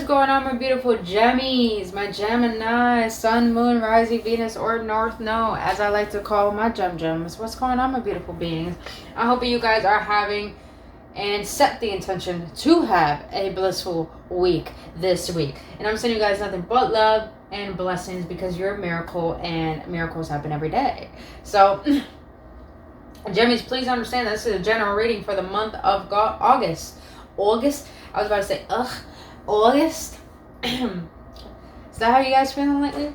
going on, my beautiful Gemmies? My Gemini, Sun, Moon, Rising, Venus, or North Node, as I like to call my gems. What's going on, my beautiful beings? I hope you guys are having and set the intention to have a blissful week this week. And I'm sending you guys nothing but love and blessings because you're a miracle and miracles happen every day. So, Gemmies, please understand that this is a general reading for the month of August. August? I was about to say, August? Is that how you guys feeling lately?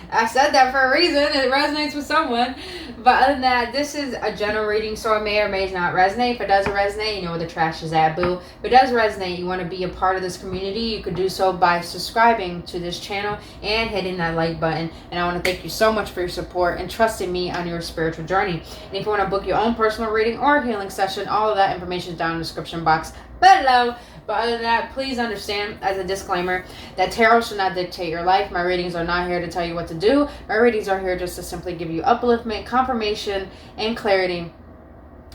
I said that for a reason. It resonates with someone. But other than that, this is a general reading, so it may or may not resonate. If it doesn't resonate, you know where the trash is at, boo. If it does resonate, you want to be a part of this community, you could do so by subscribing to this channel and hitting that like button. And I want to thank you so much for your support and trusting me on your spiritual journey. And if you want to book your own personal reading or healing session, all of that information is down in the description box below. But other than that, please understand, as a disclaimer, that tarot should not dictate your life. My readings are not here to tell you what to do. My readings are here just to simply give you upliftment, confirmation, and clarity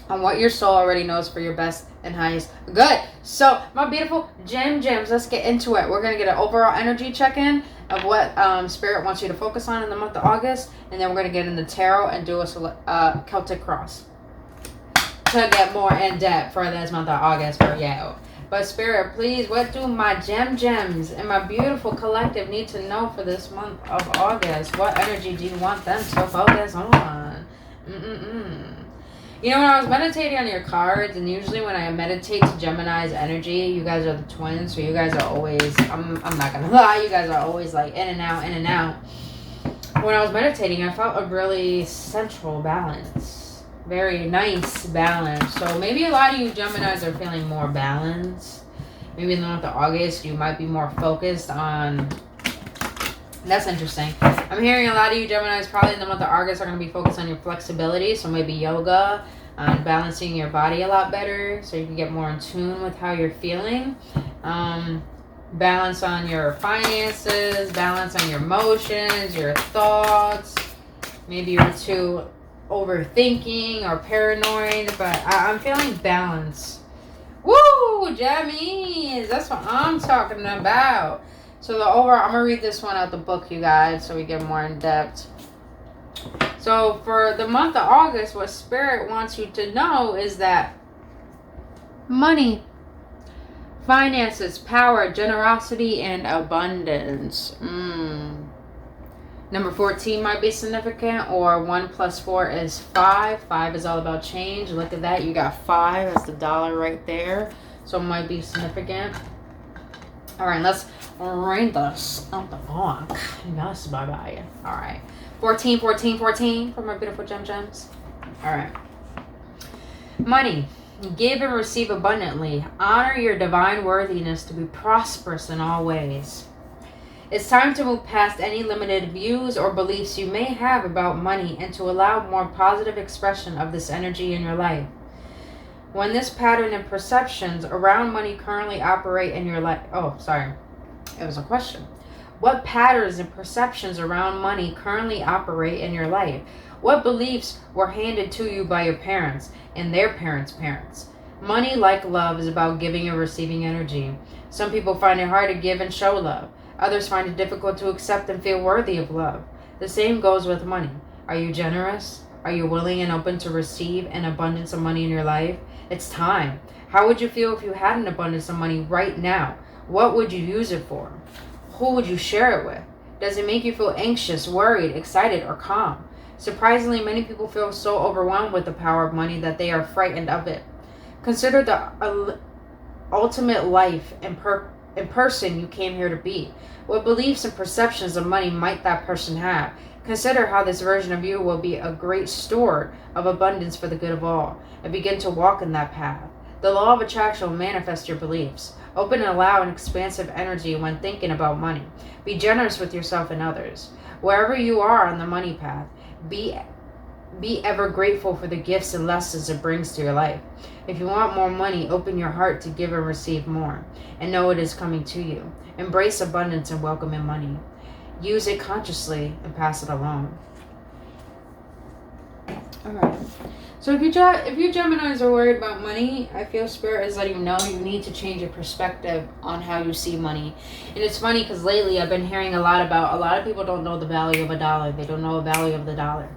on what your soul already knows for your best and highest good. So, my beautiful gems, let's get into it. We're going to get an overall energy check-in of what Spirit wants you to focus on in the month of August. And then we're going to get into tarot and do a Celtic cross to get more in depth for this month of August for you. But Spirit, please, what do my gems and my beautiful collective need to know for this month of August? What energy do you want them to focus on? You know, when I was meditating on your cards, and usually when I meditate to Gemini's energy, you guys are the twins, so you guys are always, I'm not going to lie, you guys are always like in and out, in and out. When I was meditating, I felt a really central balance. Very nice balance. So maybe a lot of you Geminis are feeling more balanced. Maybe in the month of August you might be more focused on... That's interesting. I'm hearing a lot of you Geminis probably in the month of August are going to be focused on your flexibility. So maybe yoga, on balancing your body a lot better so you can get more in tune with how you're feeling. Balance on your finances, balance on your emotions, your thoughts. Maybe you're too overthinking or paranoid, but I'm feeling balance. Woo, Jammies, that's what I'm talking about. So the overall, I'm gonna read this one out the book, you guys, so we get more in depth. So for the month of August, what Spirit wants you to know is that money, finances, power, generosity, and abundance. Number 14 might be significant, or 1 plus 4 is 5. 5 is all about change. Look at that. You got 5. That's the dollar right there. So it might be significant. All right, let's read this out the book. Yes, bye-bye. All right. 14, 14, 14 for my beautiful gems. All right. Money. Give and receive abundantly. Honor your divine worthiness to be prosperous in all ways. It's time to move past any limited views or beliefs you may have about money and to allow more positive expression of this energy in your life. When this pattern and perceptions around money currently operate in your life... Oh, sorry. It was a question. What patterns and perceptions around money currently operate in your life? What beliefs were handed to you by your parents and their parents' parents? Money, like love, is about giving and receiving energy. Some people find it hard to give and show love. Others find it difficult to accept and feel worthy of love. The same goes with money. Are you generous? Are you willing and open to receive an abundance of money in your life? It's time. How would you feel if you had an abundance of money right now? What would you use it for? Who would you share it with? Does it make you feel anxious, worried, excited, or calm? Surprisingly, many people feel so overwhelmed with the power of money that they are frightened of it. Consider the ultimate life and person you came here to be. What beliefs and perceptions of money might that person have? Consider how this version of you will be a great steward of abundance for the good of all, and begin to walk in that path. The law of attraction will manifest your beliefs. Open and allow an expansive energy when thinking about money. Be generous with yourself and others. Wherever you are on the money path, be ever grateful for the gifts and lessons it brings to your life. If you want more money, open your heart to give and receive more, and know it is coming to you. Embrace abundance and welcome in money. Use it consciously and pass it along. Alright. So if you Geminis are worried about money, I feel Spirit is letting you know you need to change your perspective on how you see money. And it's funny because lately I've been hearing a lot of people don't know the value of a dollar. They don't know the value of the dollar.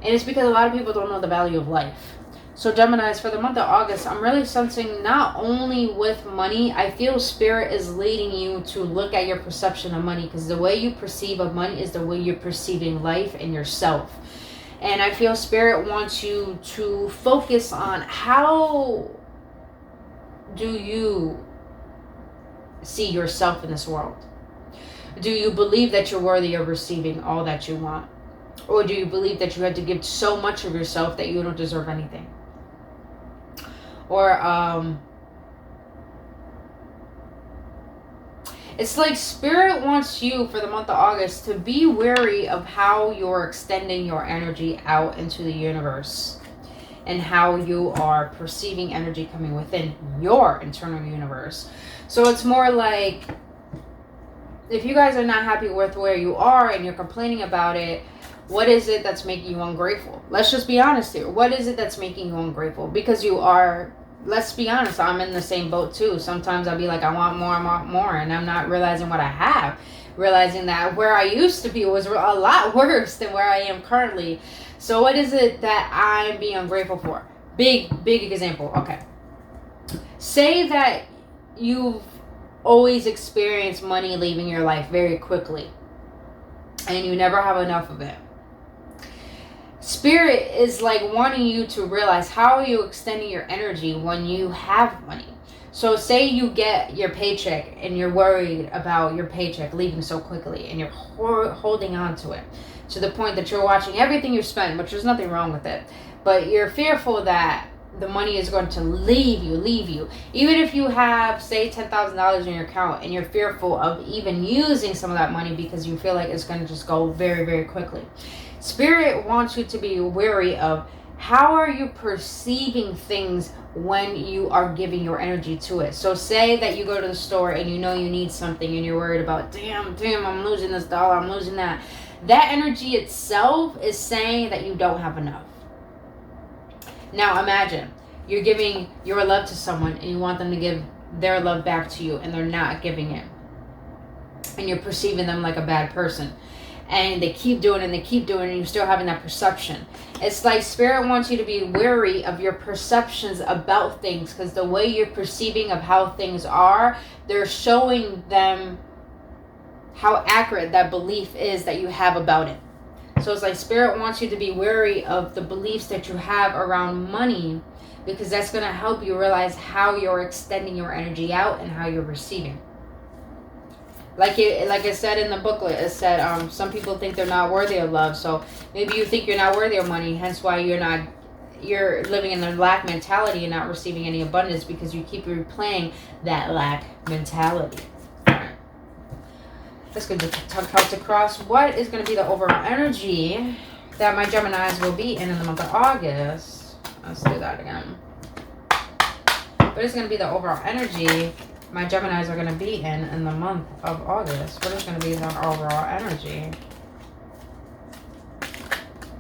And it's because a lot of people don't know the value of life. So Geminis, for the month of August, I'm really sensing not only with money, I feel Spirit is leading you to look at your perception of money, because the way you perceive of money is the way you're perceiving life and yourself. And I feel Spirit wants you to focus on how do you see yourself in this world? Do you believe that you're worthy of receiving all that you want? Or do you believe that you had to give so much of yourself that you don't deserve anything? Or it's like Spirit wants you for the month of August to be wary of how you're extending your energy out into the universe and how you are perceiving energy coming within your internal universe. So it's more like, if you guys are not happy with where you are and you're complaining about it, what is it that's making you ungrateful? Let's just be honest here. What is it that's making you ungrateful? Because you are, let's be honest, I'm in the same boat too. Sometimes I'll be like, I want more, and I'm not realizing what I have. Realizing that where I used to be was a lot worse than where I am currently. So what is it that I'm being ungrateful for? Big example. Okay. Say that you've always experienced money leaving your life very quickly, and you never have enough of it. Spirit is like wanting you to realize, how are you extending your energy when you have money? So say you get your paycheck and you're worried about your paycheck leaving so quickly, and you're holding on to it to the point that you're watching everything you spend, which there's nothing wrong with it, but you're fearful that the money is going to leave you. Even if you have, say, $10,000 in your account, and you're fearful of even using some of that money because you feel like it's going to just go very, very quickly. Spirit wants you to be wary of, how are you perceiving things when you are giving your energy to it. So say that you go to the store and you know you need something, and you're worried about, damn, I'm losing this dollar, I'm losing that. That energy itself is saying that you don't have enough. Now imagine you're giving your love to someone and you want them to give their love back to you, and they're not giving it. And you're perceiving them like a bad person. And they keep doing it and they keep doing it, and you're still having that perception. It's like Spirit wants you to be wary of your perceptions about things, because the way you're perceiving of how things are, they're showing them how accurate that belief is that you have about it. So it's like Spirit wants you to be wary of the beliefs that you have around money, because that's going to help you realize how you're extending your energy out and how you're receiving. Like I said in the booklet, it said some people think they're not worthy of love. So maybe you think you're not worthy of money, hence why you're living in the lack mentality and not receiving any abundance, because you keep replaying that lack mentality. Let's go to cards across. What is going to be the overall energy that my Geminis will be in the month of August? Let's do that again. What is going to be the overall energy my Geminis are going to be in the month of August? What is going to be the overall energy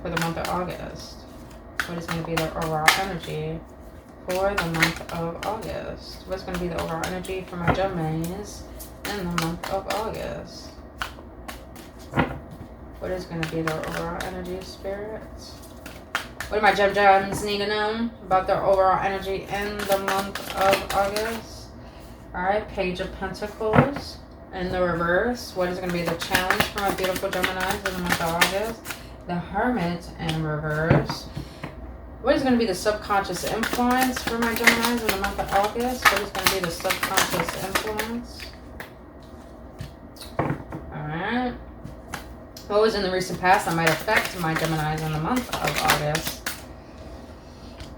for the month of August? What is going to be the overall energy for the month of August? What's going to be the overall energy for my Geminis in the month of August? What is going to be the overall energy, spirits? What do my Gems need to know about their overall energy in the month of August? Alright, Page of Pentacles in the reverse. What is going to be the challenge for my beautiful Geminis in the month of August? The Hermit in reverse. What is going to be the subconscious influence for my Geminis in the month of August? What is going to be the subconscious influence? Alright. What was in the recent past that might affect my Geminis in the month of August?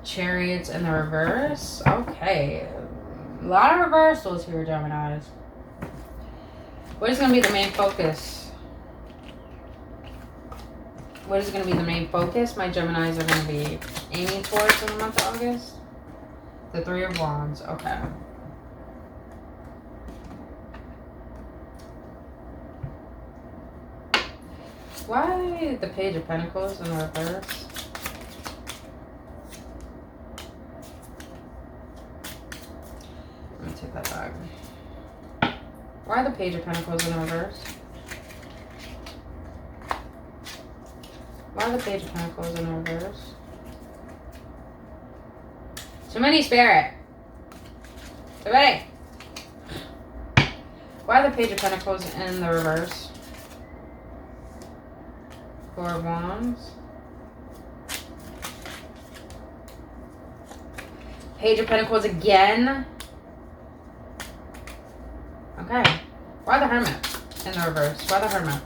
Chariots in the reverse. Okay. A lot of reversals here, Geminis. What is going to be the main focus? What is going to be the main focus my Geminis are going to be aiming towards in the month of August? The Three of Wands. Okay. Why the Page of Pentacles in the reverse? Why the Page of Pentacles in reverse? Why the Page of Pentacles in reverse? Too many, Spirit. Too many. Why the Page of Pentacles in the reverse? Four of Wands. Page of Pentacles again. Okay. Why the Hermit in the reverse? Why the Hermit?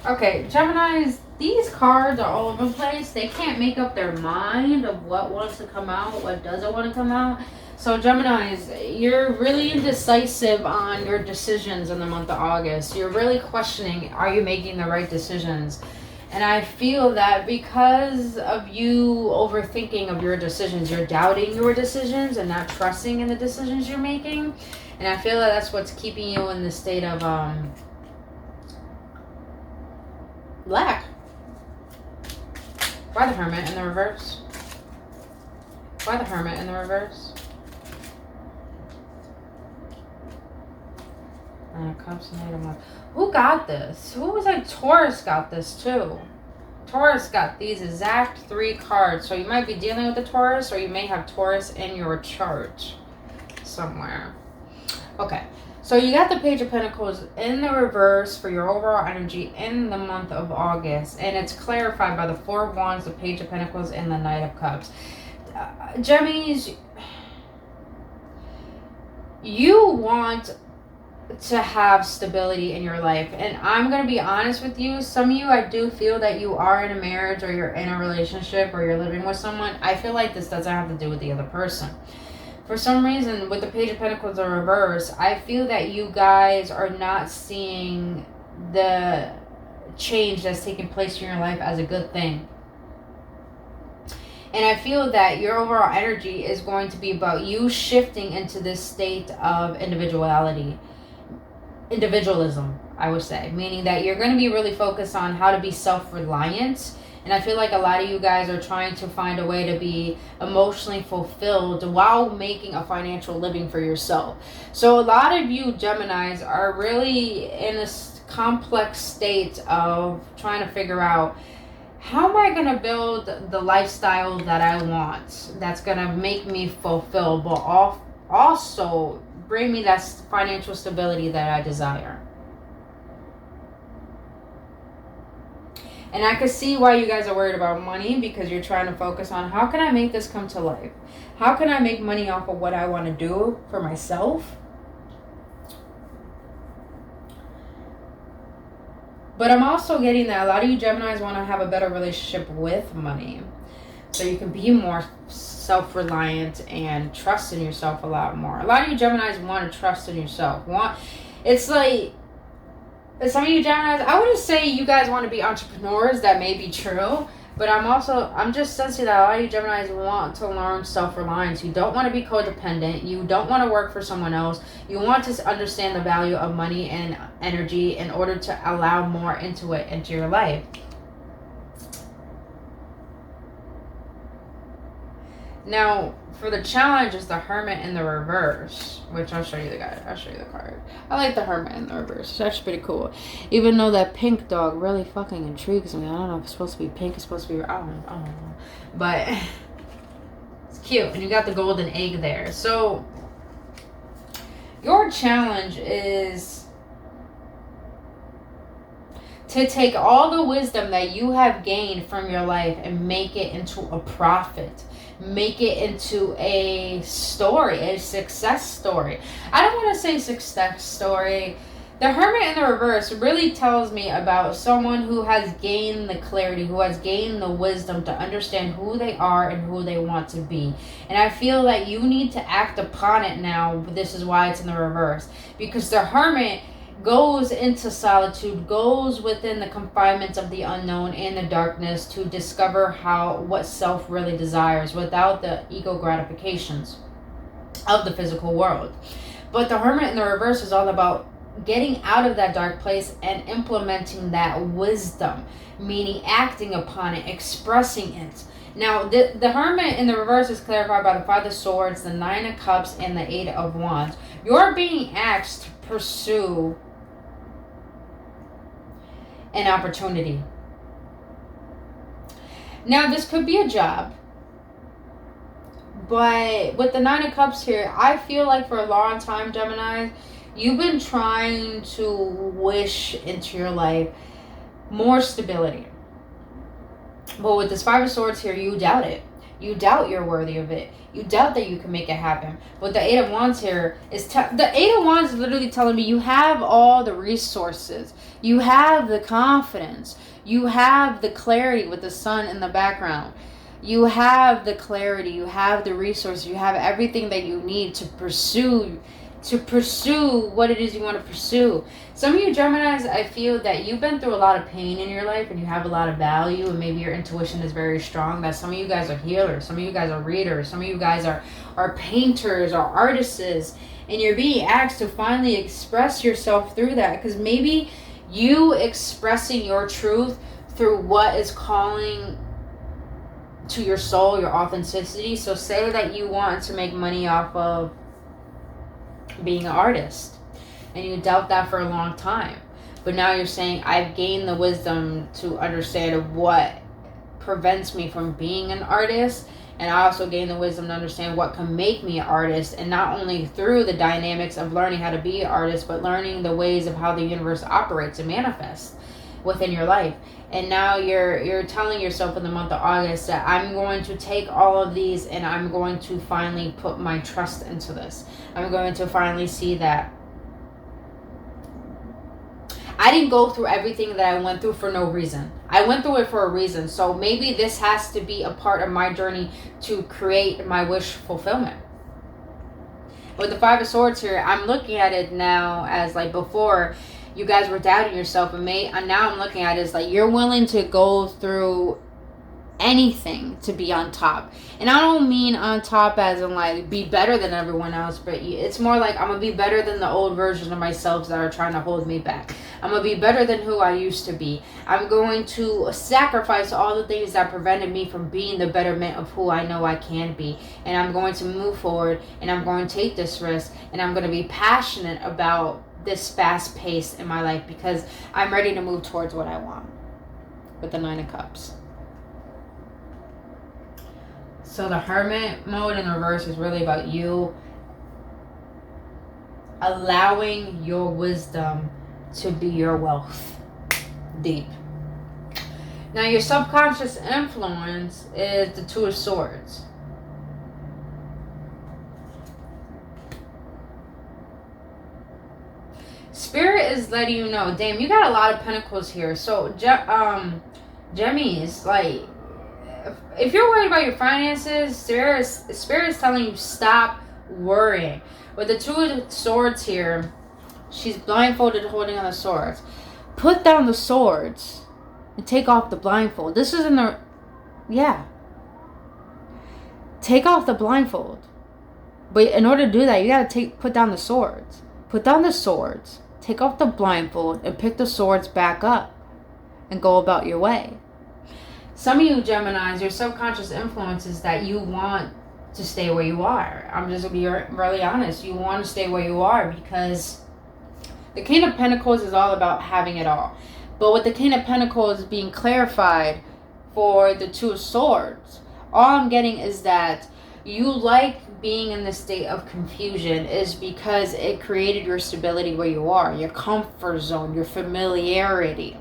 Okay, Geminis, these cards are all over the place. They can't make up their mind of what wants to come out, what doesn't want to come out. So Geminis, you're really indecisive on your decisions in the month of August. You're really questioning, are you making the right decisions? And I feel that because of you overthinking of your decisions, you're doubting your decisions and not trusting in the decisions you're making. And I feel that that's what's keeping you in the state of lack. Why the Hermit in the reverse? Why the Hermit in the reverse? Cups and Knight of Wands. Who got this? Who was like Taurus got this too? Taurus got these exact 3 cards. So you might be dealing with the Taurus, or you may have Taurus in your chart somewhere. Okay. So you got the Page of Pentacles in the reverse for your overall energy in the month of August. And it's clarified by the Four of Wands, the Page of Pentacles, and the Knight of Cups. Geminis, you want to have stability in your life. And I'm going to be honest with you. Some of you, I do feel that you are in a marriage, or you're in a relationship, or you're living with someone. I feel like this doesn't have to do with the other person. For some reason, with the Page of Pentacles in reverse, I feel that you guys are not seeing the change that's taking place in your life as a good thing. And I feel that your overall energy is going to be about you shifting into this state of individualism, I would say. Meaning that you're going to be really focused on how to be self-reliant. And I feel like a lot of you guys are trying to find a way to be emotionally fulfilled while making a financial living for yourself. So a lot of you Geminis are really in a complex state of trying to figure out, how am I going to build the lifestyle that I want, that's going to make me fulfilled, but also bring me that financial stability that I desire. And I can see why you guys are worried about money, because you're trying to focus on, how can I make this come to life? How can I make money off of what I want to do for myself? But I'm also getting that a lot of you Geminis want to have a better relationship with money. So you can be more self-reliant and trust in yourself a lot more. A lot of you Geminis want to trust in yourself. It's like, some of you Geminis, I wouldn't say you guys want to be entrepreneurs. That may be true. But I'm just sensing that a lot of you Geminis want to learn self-reliance. You don't want to be codependent. You don't want to work for someone else. You want to understand the value of money and energy in order to allow more into your life. Now, for the challenge is the Hermit in the reverse, which I'll show you the card. I like the Hermit in the reverse. It's actually pretty cool. Even though that pink dog really fucking intrigues me. I don't know if it's supposed to be pink, it's supposed to be, I don't know. But it's cute. And you got the golden egg there. So your challenge is to take all the wisdom that you have gained from your life and make it into a profit. Make it into a story, a success story. I don't want to say success story. The Hermit in the reverse really tells me about someone who has gained the clarity, who has gained the wisdom to understand who they are and who they want to be. And I feel that you need to act upon it now. This is why it's in the reverse. Because the Hermit goes into solitude, goes within the confinements of the unknown and the darkness to discover what self really desires without the ego gratifications of the physical world. But the Hermit in the reverse is all about getting out of that dark place and implementing that wisdom, meaning acting upon it, expressing it, Now, the Hermit in the reverse is clarified by the Five of Swords, the Nine of Cups, and the Eight of Wands. You're being asked to pursue an opportunity. Now, this could be a job. But with the Nine of Cups here, I feel like for a long time, Gemini, you've been trying to wish into your life more stability. But with this Five of Swords here, you doubt it. You doubt you're worthy of it. You doubt that you can make it happen. But the Eight of Wands here is... the Eight of Wands is literally telling me you have all the resources. You have the confidence. You have the clarity with the sun in the background. You have the clarity. You have the resources. You have everything that you need to pursue what it is you want to pursue. Some of you Geminis, I feel that you've been through a lot of pain in your life and you have a lot of value, and maybe your intuition is very strong. That some of you guys are healers, some of you guys are readers, some of you guys are painters or artists, and you're being asked to finally express yourself through that, because maybe you expressing your truth through what is calling to your soul, your authenticity. So say that you want to make money off of being an artist, and you doubt that for a long time, but now you're saying, I've gained the wisdom to understand what prevents me from being an artist, and I also gained the wisdom to understand what can make me an artist, and not only through the dynamics of learning how to be an artist, but learning the ways of how the universe operates and manifests within your life. And now you're telling yourself in the month of August that I'm going to take all of these and I'm going to finally put my trust into this. I'm going to finally see that I didn't go through everything that I went through for no reason. I went through it for a reason. So maybe this has to be a part of my journey to create my wish fulfillment. With the Five of Swords here, I'm looking at it now as like before, you guys were doubting yourself, and now I'm looking at it as like you're willing to go through anything to be on top. And I don't mean on top as in like be better than everyone else, but it's more like I'm gonna be better than the old versions of myself that are trying to hold me back. I'm gonna be better than who I used to be. I'm going to sacrifice all the things that prevented me from being the betterment of who I know I can be, and I'm going to move forward, and I'm going to take this risk, and I'm going to be passionate about this fast pace in my life because I'm ready to move towards what I want. With the Nine of Cups. So the Hermit mode in reverse is really about you allowing your wisdom to be your wealth. Deep. Now your subconscious influence is the Two of Swords. Spirit is letting you know, damn, you got a lot of pentacles here. So, Gemmies, like, if you're worried about your finances, Spirit is telling you stop worrying. With the Two of Swords here, she's blindfolded holding on the swords. Put down the swords and take off the blindfold. This is in the, yeah. Take off the blindfold. But in order to do that, you gotta put down the swords. Put down the swords. Take off the blindfold and pick the swords back up and go about your way. Some of you Geminis, your subconscious influence is that you want to stay where you are. I'm just going to be really honest. You want to stay where you are because the King of Pentacles is all about having it all. But with the King of Pentacles being clarified for the Two of Swords, all I'm getting is that you like being in this state of confusion is because it created your stability where you are, your comfort zone, your familiarity.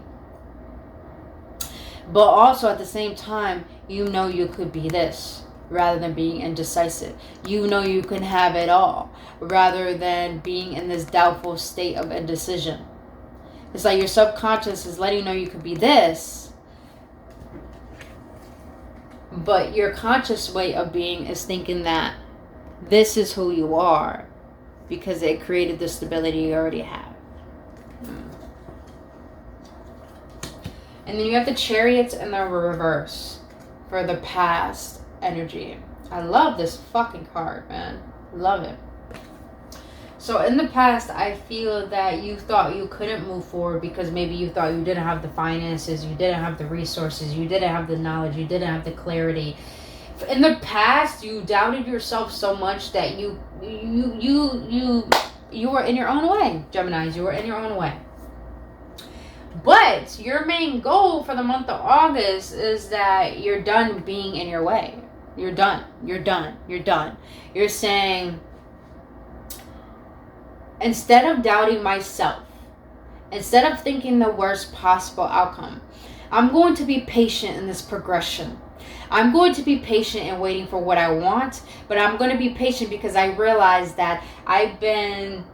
But also at the same time, you know you could be this rather than being indecisive. You know you can have it all rather than being in this doubtful state of indecision. It's like your subconscious is letting you know you could be this, but your conscious way of being is thinking that this is who you are because it created the stability you already have. And then you have the Chariots in the reverse for the past energy. I love this fucking card, man. Love it. So in the past, I feel that you thought you couldn't move forward because maybe you thought you didn't have the finances, you didn't have the resources, you didn't have the knowledge, you didn't have the clarity. In the past, you doubted yourself so much that you were in your own way, Geminis. You were in your own way. But your main goal for the month of August is that you're done being in your way. You're done. You're done. You're done. You're saying, instead of doubting myself, instead of thinking the worst possible outcome, I'm going to be patient in this progression. I'm going to be patient in waiting for what I want, but I'm going to be patient because I realize that I've been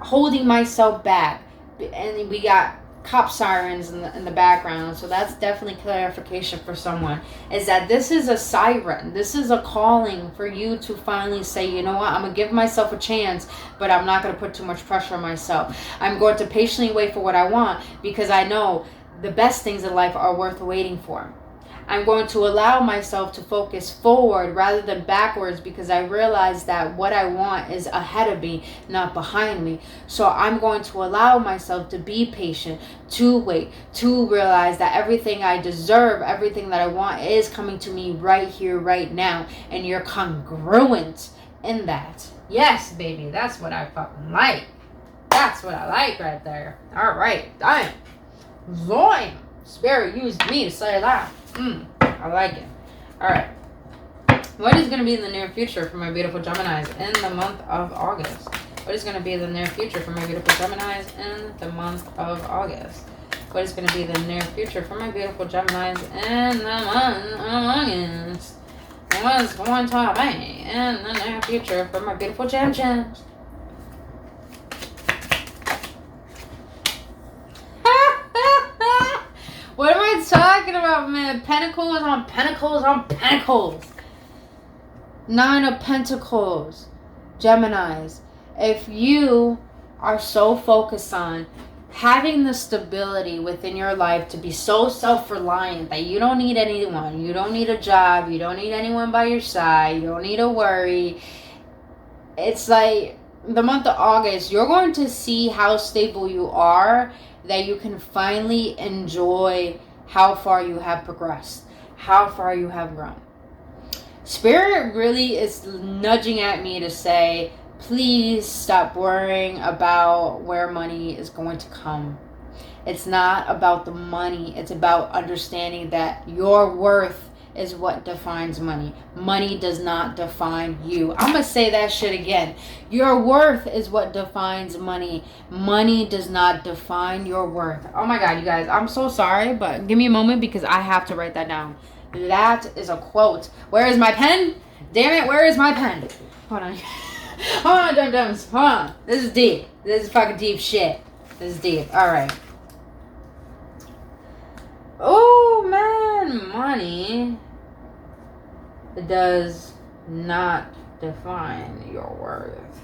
holding myself back. And we got cop sirens in the background, so that's definitely clarification for someone, is that this is a siren. This is a calling for you to finally say, you know what, I'm going to give myself a chance, but I'm not going to put too much pressure on myself. I'm going to patiently wait for what I want because I know the best things in life are worth waiting for. I'm going to allow myself to focus forward rather than backwards because I realize that what I want is ahead of me, not behind me. So I'm going to allow myself to be patient, to wait, to realize that everything I deserve, everything that I want is coming to me right here, right now. And you're congruent in that. Yes, baby, that's what I fucking like. That's what I like right there. All right, done. Zoim. Spirit used me to say that. I like it. Alright. What is going to be in the near future for my beautiful Geminis in the month of August? What is going to be the near future for my beautiful Geminis in the month of August? What is going to be the near future for my beautiful Geminis in the month of August? What's going to be in the near future for my beautiful Gems? What am I talking about, man? Pentacles on pentacles on pentacles. 9 of Pentacles. Geminis. If you are so focused on having the stability within your life to be so self-reliant that you don't need anyone, you don't need a job, you don't need anyone by your side, you don't need to worry. It's like the month of August, you're going to see how stable you are, that you can finally enjoy how far you have progressed, how far you have grown. Spirit really is nudging at me to say, please stop worrying about where money is going to come. It's not about the money. It's about understanding that your worth is what defines money. Money does not define you. I'm going to say that shit again. Your worth is what defines money. Money does not define your worth. Oh my God, you guys, I'm so sorry, but give me a moment because I have to write that down. That is a quote. Where is my pen? Damn it, where is my pen? Hold on. Hold on, dum-dums. Hold on. This is deep. This is fucking deep shit. This is deep. Alright. Oh, man. Money does not define your worth.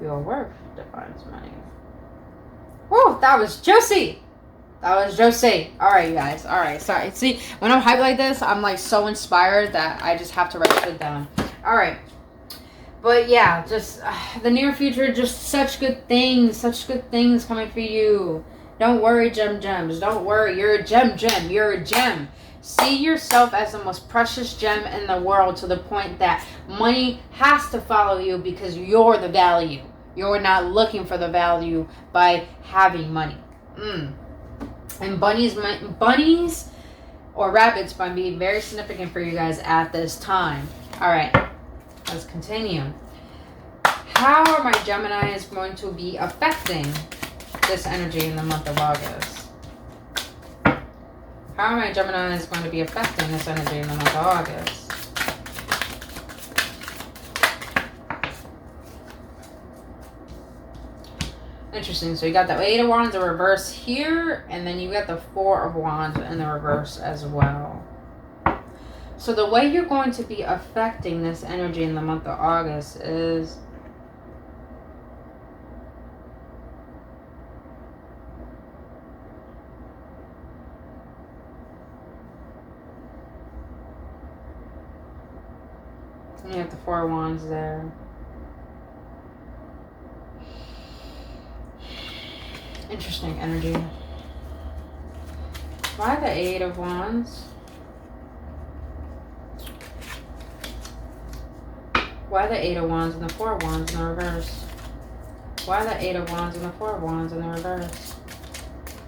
Your worth defines money. Woo, that was juicy. That was juicy. Alright, you guys. Alright, sorry. See, when I'm hyped like this, I'm like so inspired that I just have to write shit down. Alright. But yeah, just the near future, just such good things coming for you. Don't worry, gems. Don't worry. You're a gem. You're a gem. See yourself as the most precious gem in the world to the point that money has to follow you because you're the value. You're not looking for the value by having money. And bunnies or rabbits might be very significant for you guys at this time. All right, let's continue. How are my Geminis going to be affecting this energy in the month of August? How are my Geminis going to be affecting this energy in the month of August? Interesting. So you got the 8 of Wands in reverse here, and then you got the 4 of Wands in the reverse as well. So the way you're going to be affecting this energy in the month of August is You have the Four of Wands there. Interesting energy. Why the Eight of Wands? Why the Eight of Wands and the Four of Wands in the reverse? Why the Eight of Wands and the Four of Wands in the reverse?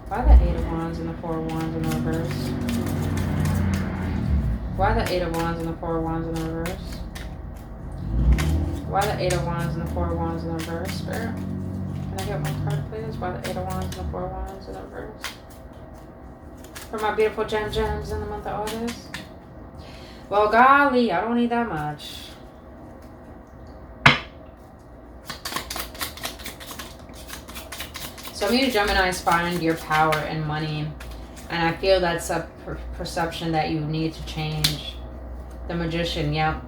Why the Eight of Wands and the Four of Wands in the reverse? Why the Eight of Wands and the Four of Wands in the reverse? Why the Eight of Wands and the Four of Wands in the reverse, Spirit? Can I get one card, please? Why the Eight of Wands and the Four of Wands in the reverse? For my beautiful gems in the month of August. Well, golly, I don't need that much. Some of you Geminis find your power in money. And I feel that's a perception that you need to change. The Magician, yep.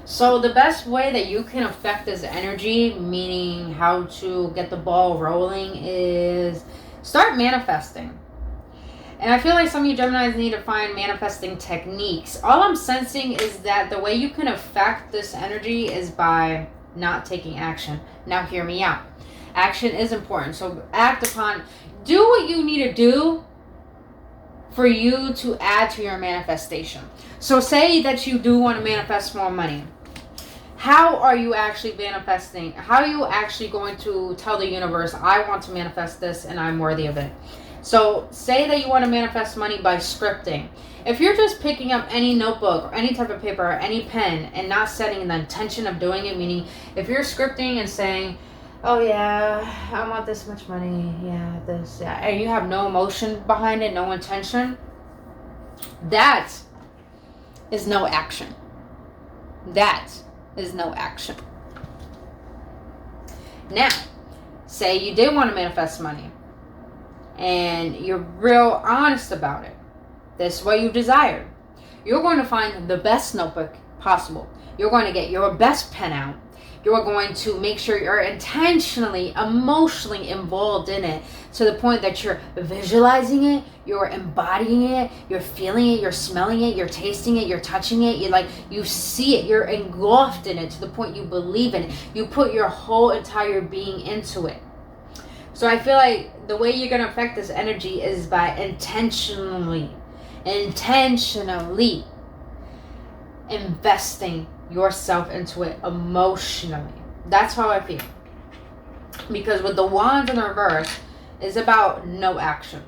So the best way that you can affect this energy, meaning how to get the ball rolling, is start manifesting. And I feel like some of you Geminis need to find manifesting techniques. All I'm sensing is that the way you can affect this energy is by not taking action. Now hear me out. Action is important. So act upon, do what you need to do for you to add to your manifestation. So say that you do want to manifest more money. How are you actually manifesting? How are you actually going to tell the universe, I want to manifest this and I'm worthy of it? So say that you want to manifest money by scripting. If you're just picking up any notebook or any type of paper or any pen and not setting the intention of doing it, meaning if you're scripting and saying, oh yeah, I want this much money, yeah, this, yeah, and you have no emotion behind it, no intention, that is no action. That is no action. Now, say you did want to manifest money and you're real honest about it. This is what you desired. You're going to find the best notebook possible. You're going to get your best pen out. You're going to make sure you're intentionally, emotionally involved in it to the point that you're visualizing it, you're embodying it, you're feeling it, you're smelling it, you're tasting it, you're touching it, you see it, you're engulfed in it to the point you believe in it. You put your whole entire being into it. So I feel like the way you're going to affect this energy is by intentionally investing yourself into it emotionally. That's how I feel. Because with the Wands in the reverse, it's about no action.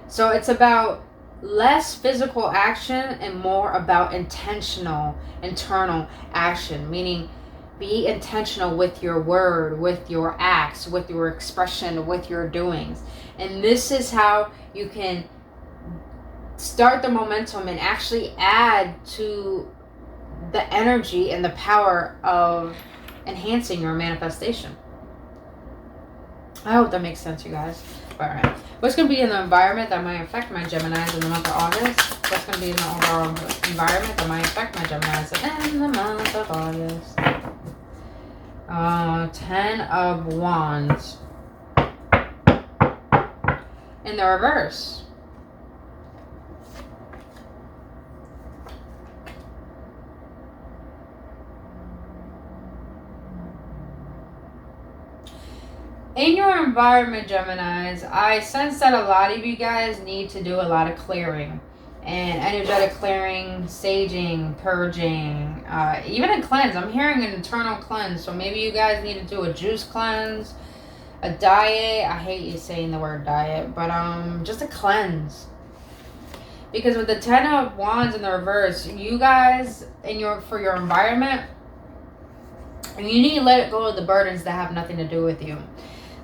So it's about less physical action and more about intentional, internal action. Meaning, be intentional with your word, with your acts, with your expression, with your doings. And this is how you can start the momentum and actually add to the energy and the power of enhancing your manifestation. I hope that makes sense, you guys. Alright. What's going to be in the environment that might affect my Geminis in the month of August? What's going to be in the overall environment that might affect my Geminis in the month of August? 10 of Wands. In the reverse. In your environment, Geminis, I sense that a lot of you guys need to do a lot of clearing. And energetic clearing, saging, purging, even a cleanse. I'm hearing an internal cleanse. So maybe you guys need to do a juice cleanse, a diet. I hate you saying the word diet, but just a cleanse. Because with the 10 of Wands in the reverse, you guys, for your environment, you need to let go of the burdens that have nothing to do with you.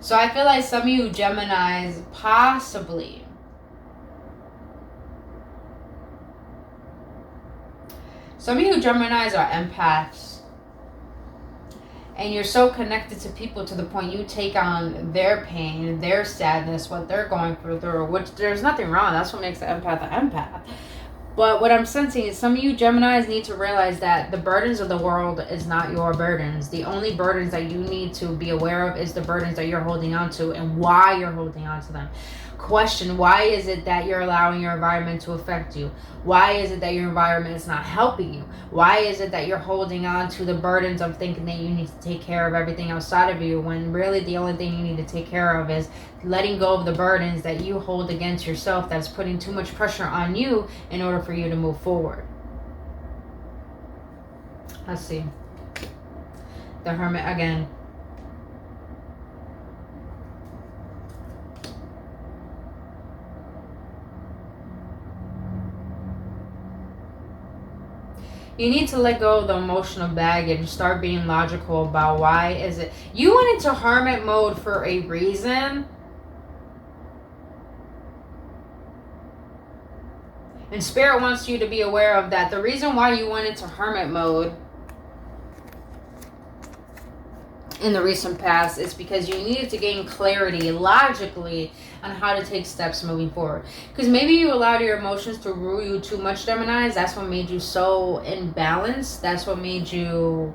So I feel like some of you Geminis possibly some of you Geminis are empaths. And you're so connected to people to the point you take on their pain, their sadness, what they're going through, which there's nothing wrong. That's what makes the empath an empath. But what I'm sensing is some of you Geminis need to realize that the burdens of the world is not your burdens. The only burdens that you need to be aware of is the burdens that you're holding on to and why you're holding on to them. question, why is it that you're allowing your environment to affect you? Why is it that your environment is not helping you? Why is it that you're holding on to the burdens of thinking that you need to take care of everything outside of you, when really the only thing you need to take care of is letting go of the burdens that you hold against yourself, that's putting too much pressure on you in order for you to move forward? Let's see. The Hermit again. You need to let go of the emotional baggage and start being logical about why is it. You went into hermit mode for a reason. And Spirit wants you to be aware of that. The reason why you went into hermit mode in the recent past is because you needed to gain clarity logically on how to take steps moving forward. Because maybe you allowed your emotions to rule you too much, Geminis. That's what made you so imbalanced. That's what made you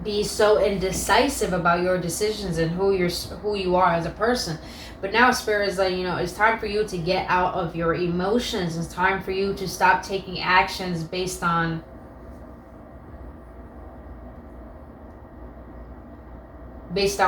be so indecisive about your decisions and who you are as a person. But now Spirit is like, it's time for you to get out of your emotions. It's time for you to stop taking actions based on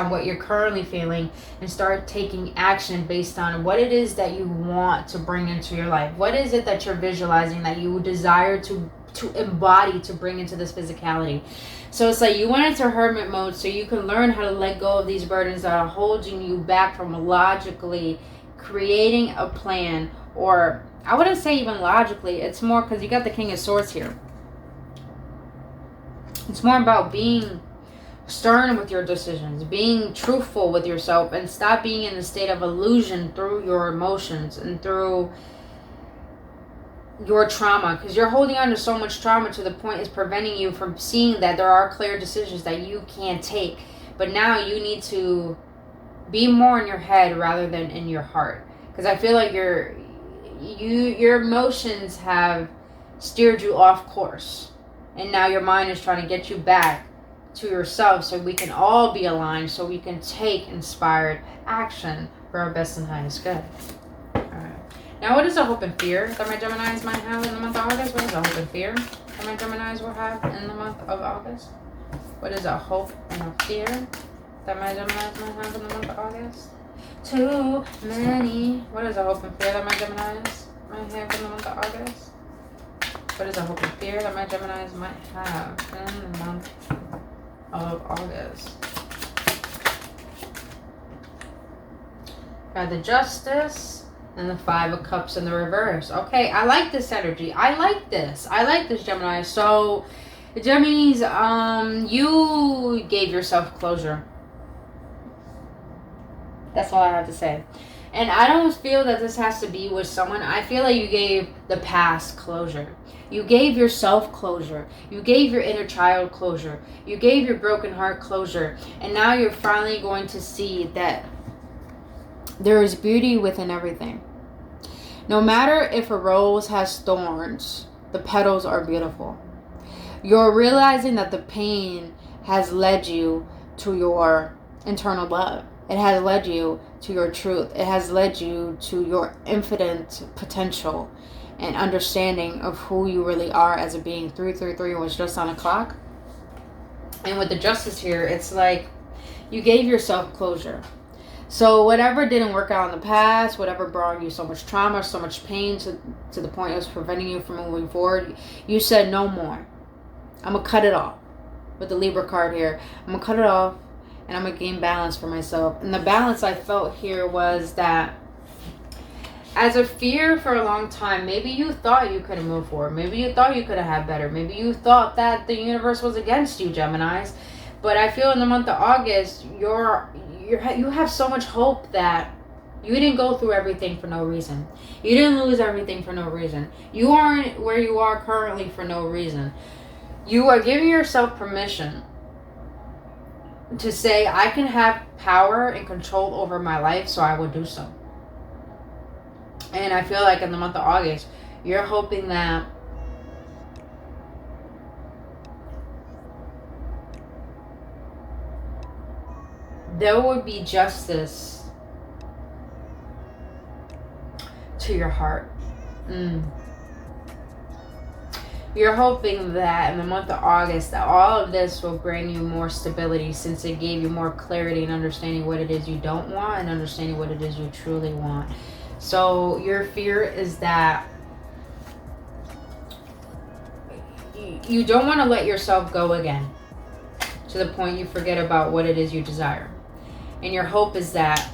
what you're currently feeling, and start taking action based on what it is that you want to bring into your life. What is it that you're visualizing that you desire to embody, to bring into this physicality? So it's like you went into hermit mode so you can learn how to let go of these burdens that are holding you back from logically creating a plan. Or I wouldn't say even logically, it's more because you got the King of Swords here. It's more about being stern with your decisions, being truthful with yourself, and stop being in a state of illusion through your emotions and through your trauma, because you're holding on to so much trauma to the point it's preventing you from seeing that there are clear decisions that you can take. But now you need to be more in your head rather than in your heart, because I feel like your emotions have steered you off course, and now your mind is trying to get you back to yourself so we can all be aligned, so we can take inspired action for our best and highest good. Alright. Now, what is a hope and fear that my Geminis might have in the month of August? What is a hope and fear that my Geminis will have in the month of August? What is a hope and a fear that my Geminis might have in the month of August? Too many. What is a hope and fear that my Geminis might have in the month of August? What is a hope and fear that my Geminis might have in the month of August? Got the Justice and the Five of Cups in the reverse. Okay, I like this energy. I like this, Gemini. So, Geminis, you gave yourself closure. That's all I have to say. And I don't feel that this has to be with someone. I feel like you gave the past closure. You gave yourself closure. You gave your inner child closure. You gave your broken heart closure. And now you're finally going to see that there is beauty within everything. No matter if a rose has thorns, the petals are beautiful. You're realizing that the pain has led you to your internal love. It has led you to your truth. It has led you to your infinite potential and understanding of who you really are as a being. 333 was just on a clock. And with the Justice here, it's like you gave yourself closure. So whatever didn't work out in the past, whatever brought you so much trauma, so much pain to the point it was preventing you from moving forward, you said no more. I'm going to cut it off. With the Libra card here, I'm going to cut it off and I'm going to gain balance for myself. And the balance I felt here was that as a fear for a long time, maybe you thought you couldn't move forward. Maybe you thought you could have had better. Maybe you thought that the universe was against you, Geminis. But I feel in the month of August, you have so much hope that you didn't go through everything for no reason. You didn't lose everything for no reason. You aren't where you are currently for no reason. You are giving yourself permission to say, I can have power and control over my life, so I will do so. And I feel like in the month of August, you're hoping that there would be justice to your heart. You're hoping that in the month of August that all of this will bring you more stability, since it gave you more clarity and understanding what it is you don't want and understanding what it is you truly want. So your fear is that you don't want to let yourself go again to the point you forget about what it is you desire. And your hope is that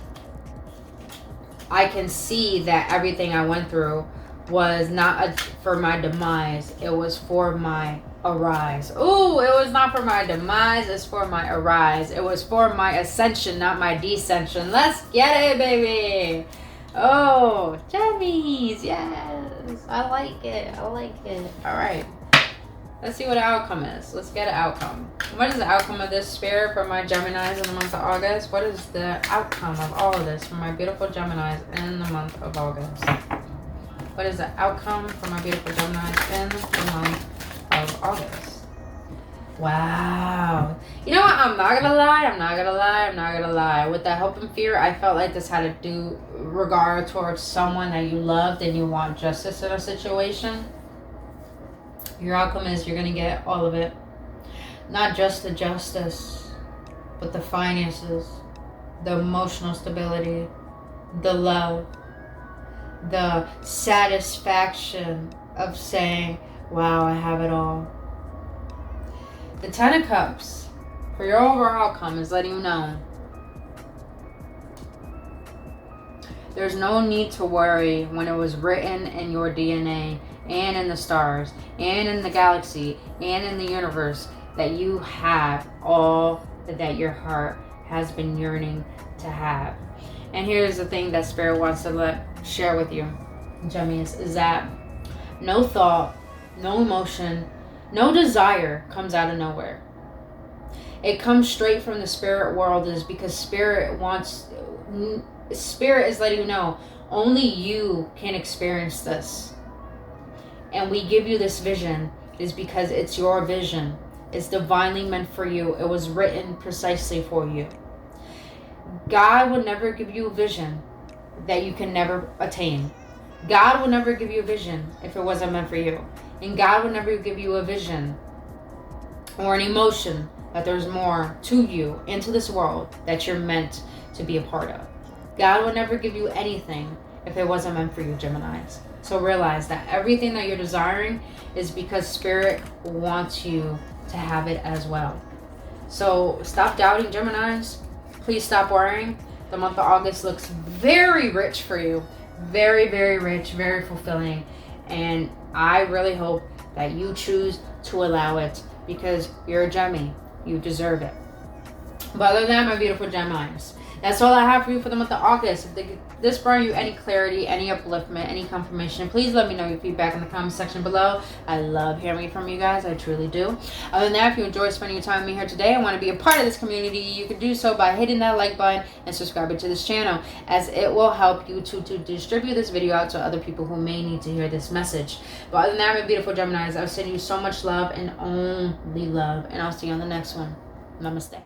I can see that everything I went through was not for my demise. It was for my arise. Ooh, it was not for my demise. It's for my arise. It was for my ascension, not my descension. Let's get it, baby. Oh, Gemmies. Yes. I like it. I like it. All right. Let's see what the outcome is. Let's get an outcome. What is the outcome of this, Spirit, for my Geminis in the month of August? What is the outcome of all of this for my beautiful Geminis in the month of August? What is the outcome for my beautiful Geminis in the month of August? Wow. You know what? I'm not gonna lie. With that hope and fear, I felt like this had to do regard towards someone that you loved and you want justice in a situation. Your outcome is you're going to get all of it. Not just the justice, but the finances, the emotional stability, the love, the satisfaction of saying, wow, I have it all. The Ten of Cups for your overall outcome is letting you know there's no need to worry when it was written in your DNA and in the stars and in the galaxy and in the universe that you have all that your heart has been yearning to have. And here's the thing that Spirit wants to share with you, Gemmies, is that no thought, no emotion, no desire comes out of nowhere. It comes straight from the spirit world, is because Spirit is letting you know only you can experience this. And we give you this vision is because it's your vision. It's divinely meant for you. It was written precisely for you. God will never give you a vision that you can never attain. God will never give you a vision if it wasn't meant for you. And God will never give you a vision or an emotion that there's more to you into this world that you're meant to be a part of. God will never give you anything if it wasn't meant for you, Geminis. So realize that everything that you're desiring is because Spirit wants you to have it as well. So stop doubting, Geminis. Please stop worrying. The month of August looks very rich for you. Very, very rich, very fulfilling. And I really hope that you choose to allow it, because you're a Gemini. You deserve it. But other than that, my beautiful Geminis, that's all I have for you for the month of August. If this brought you any clarity, any upliftment, any confirmation, please let me know your feedback in the comment section below. I love hearing from you guys. I truly do. Other than that, if you enjoyed spending your time with me here today and want to be a part of this community, you can do so by hitting that like button and subscribing to this channel, as it will help you to distribute this video out to other people who may need to hear this message. But other than that, my beautiful Geminis, I'll send you so much love and only love. And I'll see you on the next one. Namaste.